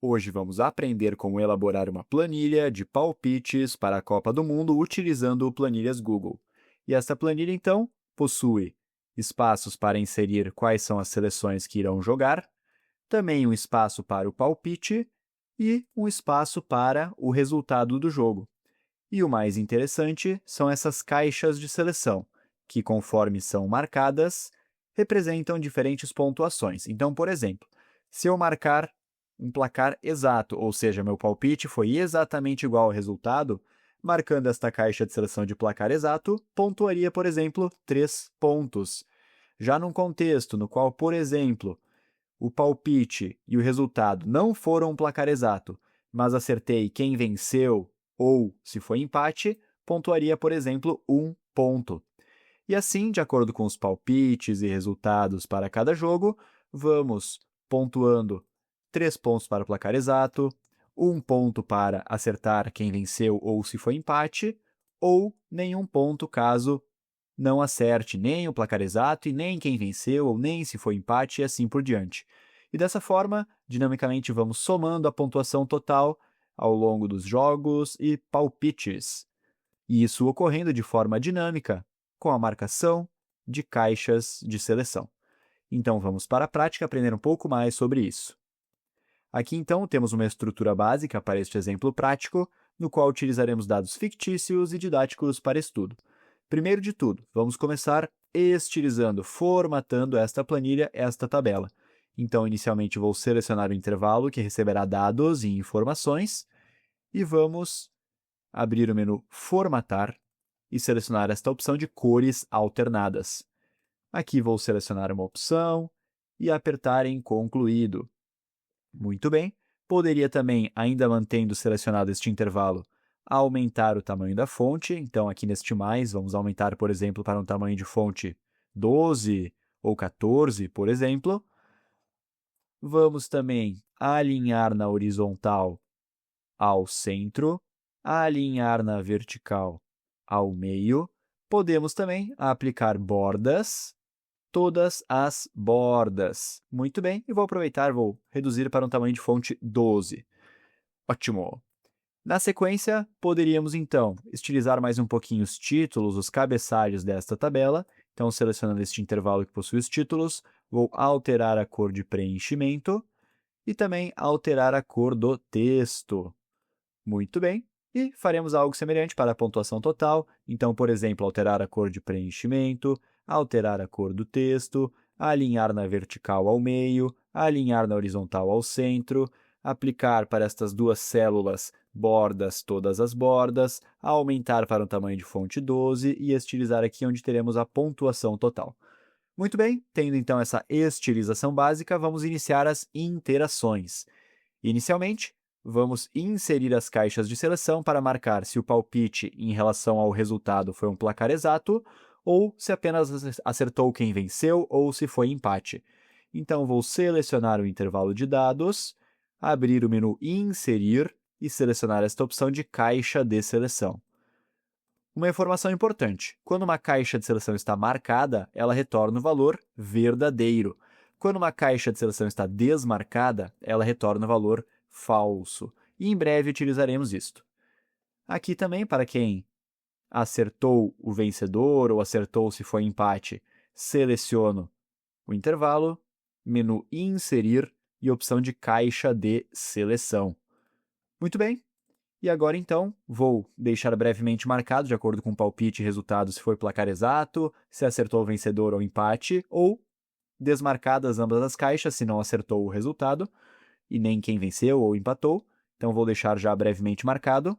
Hoje vamos aprender como elaborar uma planilha de palpites para a Copa do Mundo utilizando planilhas Google. E esta planilha, então, possui espaços para inserir quais são as seleções que irão jogar, também um espaço para o palpite e um espaço para o resultado do jogo. E o mais interessante são essas caixas de seleção, que, conforme são marcadas, representam diferentes pontuações. Então, por exemplo, se eu marcar um placar exato, ou seja, meu palpite foi exatamente igual ao resultado, marcando esta caixa de seleção de placar exato, pontuaria, por exemplo, 3 pontos. Já num contexto no qual, por exemplo, o palpite e o resultado não foram um placar exato, mas acertei quem venceu ou, se foi empate, pontuaria, por exemplo, 1 ponto. E assim, de acordo com os palpites e resultados para cada jogo, vamos pontuando 3 pontos para o placar exato, 1 ponto para acertar quem venceu ou se foi empate, ou nenhum ponto caso não acerte nem o placar exato e nem quem venceu ou nem se foi empate e assim por diante. E dessa forma, dinamicamente vamos somando a pontuação total ao longo dos jogos e palpites. E isso ocorrendo de forma dinâmica, com a marcação de caixas de seleção. Então vamos para a prática aprender um pouco mais sobre isso. Aqui então temos uma estrutura básica para este exemplo prático, no qual utilizaremos dados fictícios e didáticos para estudo. Primeiro de tudo, vamos começar estilizando, formatando esta planilha, esta tabela. Então, inicialmente vou selecionar o intervalo que receberá dados e informações e vamos abrir o menu Formatar e selecionar esta opção de cores alternadas. Aqui vou selecionar uma opção e apertar em Concluído. Muito bem. Poderia também, ainda mantendo selecionado este intervalo, aumentar o tamanho da fonte. Então, aqui neste mais, vamos aumentar, por exemplo, para um tamanho de fonte 12 ou 14, por exemplo. Vamos também alinhar na horizontal ao centro, alinhar na vertical ao meio. Podemos também aplicar bordas, todas as bordas. Muito bem, e vou aproveitar, vou reduzir para um tamanho de fonte 12. Ótimo! Na sequência, poderíamos então estilizar mais um pouquinho os títulos, os cabeçalhos desta tabela. Então, selecionando este intervalo que possui os títulos, vou alterar a cor de preenchimento e também alterar a cor do texto. Muito bem. E faremos algo semelhante para a pontuação total. Então, por exemplo, alterar a cor de preenchimento, alterar a cor do texto, alinhar na vertical ao meio, alinhar na horizontal ao centro, aplicar para estas duas células bordas, todas as bordas, aumentar para um tamanho de fonte 12 e estilizar aqui onde teremos a pontuação total. Muito bem, tendo então essa estilização básica, vamos iniciar as interações. Inicialmente, vamos inserir as caixas de seleção para marcar se o palpite em relação ao resultado foi um placar exato ou se apenas acertou quem venceu ou se foi empate. Então, vou selecionar o intervalo de dados, abrir o menu Inserir e selecionar esta opção de Caixa de Seleção. Uma informação importante: quando uma caixa de seleção está marcada, ela retorna o valor verdadeiro. Quando uma caixa de seleção está desmarcada, ela retorna o valor falso. E em breve utilizaremos isto. Aqui também, para quem acertou o vencedor ou acertou se foi empate, seleciono o intervalo, menu Inserir e opção de Caixa de Seleção. Muito bem. E agora, então, vou deixar brevemente marcado, de acordo com o palpite e resultado, se foi placar exato, se acertou o vencedor ou empate, ou desmarcadas ambas as caixas, se não acertou o resultado, e nem quem venceu ou empatou. Então, vou deixar já brevemente marcado.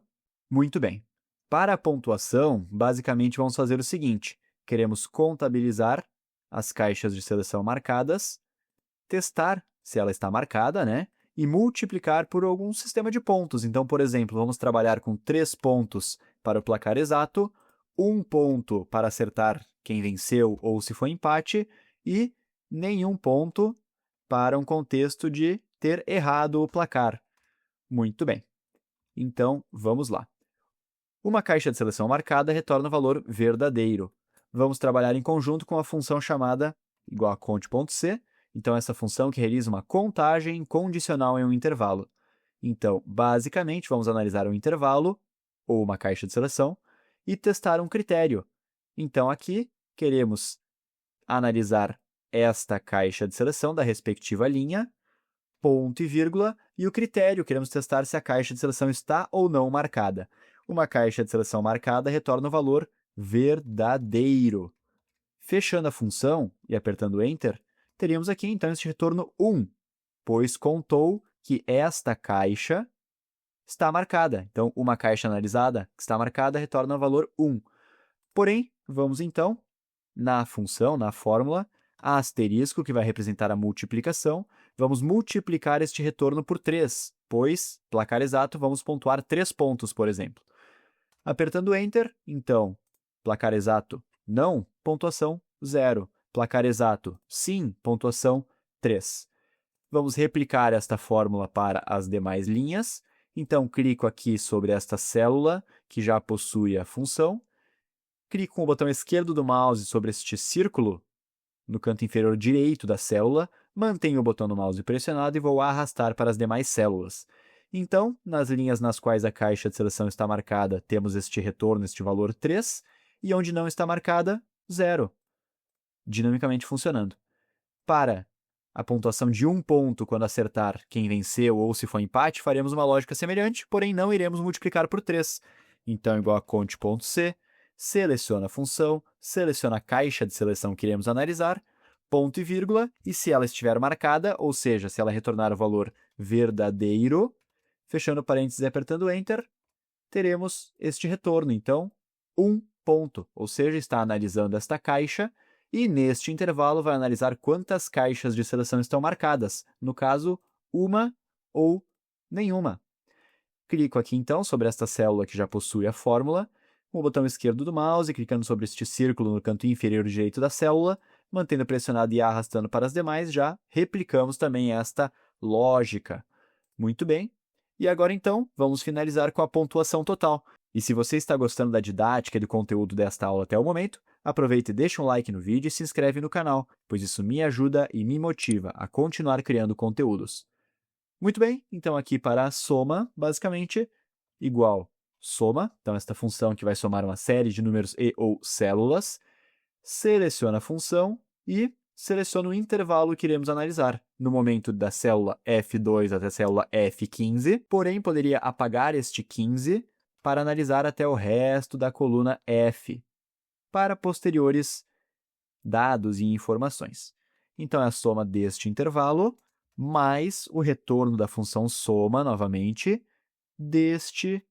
Muito bem. Para a pontuação, basicamente vamos fazer o seguinte: queremos contabilizar as caixas de seleção marcadas, testar se ela está marcada, né? E multiplicar por algum sistema de pontos. Então, por exemplo, vamos trabalhar com 3 pontos para o placar exato, 1 ponto para acertar quem venceu ou se foi empate, e nenhum ponto para um contexto de ter errado o placar. Muito bem. Então, vamos lá. Uma caixa de seleção marcada retorna o valor verdadeiro. Vamos trabalhar em conjunto com a função chamada igual a conte.c. Então, essa função que realiza uma contagem condicional em um intervalo. Então, basicamente, vamos analisar um intervalo, ou uma caixa de seleção, e testar um critério. Então, aqui, queremos analisar esta caixa de seleção da respectiva linha, ponto e vírgula, e o critério, queremos testar se a caixa de seleção está ou não marcada. Uma caixa de seleção marcada retorna o valor verdadeiro. Fechando a função e apertando Enter, teríamos aqui, então, este retorno 1, pois contou que esta caixa está marcada. Então, uma caixa analisada que está marcada retorna o valor 1. Porém, vamos, então, na função, na fórmula, asterisco, que vai representar a multiplicação, vamos multiplicar este retorno por 3, pois, placar exato, vamos pontuar 3 pontos, por exemplo. Apertando Enter, então, placar exato, não, pontuação 0. Placar exato, sim, pontuação 3. Vamos replicar esta fórmula para as demais linhas. Então, clico aqui sobre esta célula, que já possui a função. Clico com o botão esquerdo do mouse sobre este círculo, no canto inferior direito da célula, mantenho o botão do mouse pressionado e vou arrastar para as demais células. Então, nas linhas nas quais a caixa de seleção está marcada, temos este retorno, este valor 3, e onde não está marcada, 0. Dinamicamente funcionando. Para a pontuação de 1 ponto quando acertar quem venceu ou se for empate, faremos uma lógica semelhante, porém não iremos multiplicar por 3. Então, igual a conte.c, seleciona a função, seleciona a caixa de seleção que iremos analisar, ponto e vírgula, e se ela estiver marcada, ou seja, se ela retornar o valor verdadeiro, fechando parênteses e apertando Enter, teremos este retorno, então, 1 ponto, ou seja, está analisando esta caixa, e neste intervalo vai analisar quantas caixas de seleção estão marcadas, no caso, uma ou nenhuma. Clico aqui, então, sobre esta célula que já possui a fórmula, com o botão esquerdo do mouse, clicando sobre este círculo no canto inferior direito da célula, mantendo pressionado e arrastando para as demais, já replicamos também esta lógica. Muito bem. E agora, então, vamos finalizar com a pontuação total. E se você está gostando da didática e do conteúdo desta aula até o momento, aproveite e deixe um like no vídeo e se inscreve no canal, pois isso me ajuda e me motiva a continuar criando conteúdos. Muito bem, então aqui para a soma, basicamente, igual soma, então esta função que vai somar uma série de números e ou células, seleciona a função e seleciona o intervalo que iremos analisar, no momento da célula F2 até a célula F15, porém poderia apagar este 15 para analisar até o resto da coluna F, para posteriores dados e informações. Então, é a soma deste intervalo, mais o retorno da função soma, novamente, deste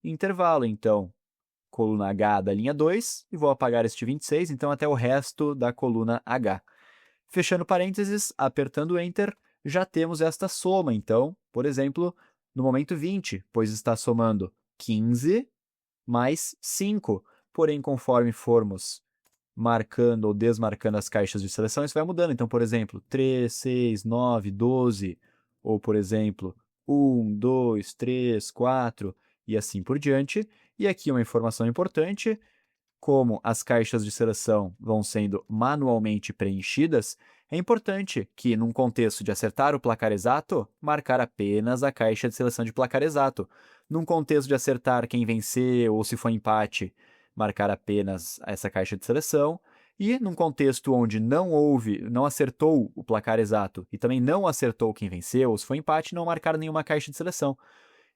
intervalo. Então, coluna H da linha 2, e vou apagar este 26, então até o resto da coluna H. Fechando parênteses, apertando Enter, já temos esta soma. Então, por exemplo, no momento 20, pois está somando 15 mais 5. Porém, conforme formos marcando ou desmarcando as caixas de seleção, isso vai mudando. Então, por exemplo, 3, 6, 9, 12, ou, por exemplo, 1, 2, 3, 4, e assim por diante. E aqui uma informação importante, como as caixas de seleção vão sendo manualmente preenchidas, é importante que, num contexto de acertar o placar exato, marcar apenas a caixa de seleção de placar exato. Num contexto de acertar quem venceu ou se for empate, marcar apenas essa caixa de seleção. E num contexto onde não acertou o placar exato e também não acertou quem venceu ou se for empate, não marcar nenhuma caixa de seleção.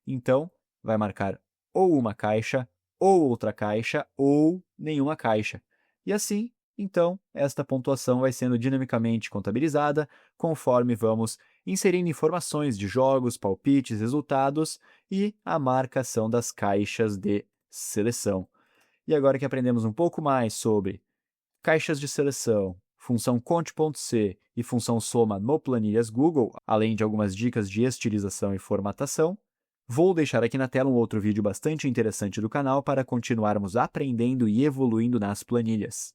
Então, vai marcar ou uma caixa, ou outra caixa, ou nenhuma caixa. E assim, então, esta pontuação vai sendo dinamicamente contabilizada conforme vamos inserindo informações de jogos, palpites, resultados e a marcação das caixas de seleção. E agora que aprendemos um pouco mais sobre caixas de seleção, função conte.c e função soma no Planilhas Google, além de algumas dicas de estilização e formatação, vou deixar aqui na tela um outro vídeo bastante interessante do canal para continuarmos aprendendo e evoluindo nas planilhas.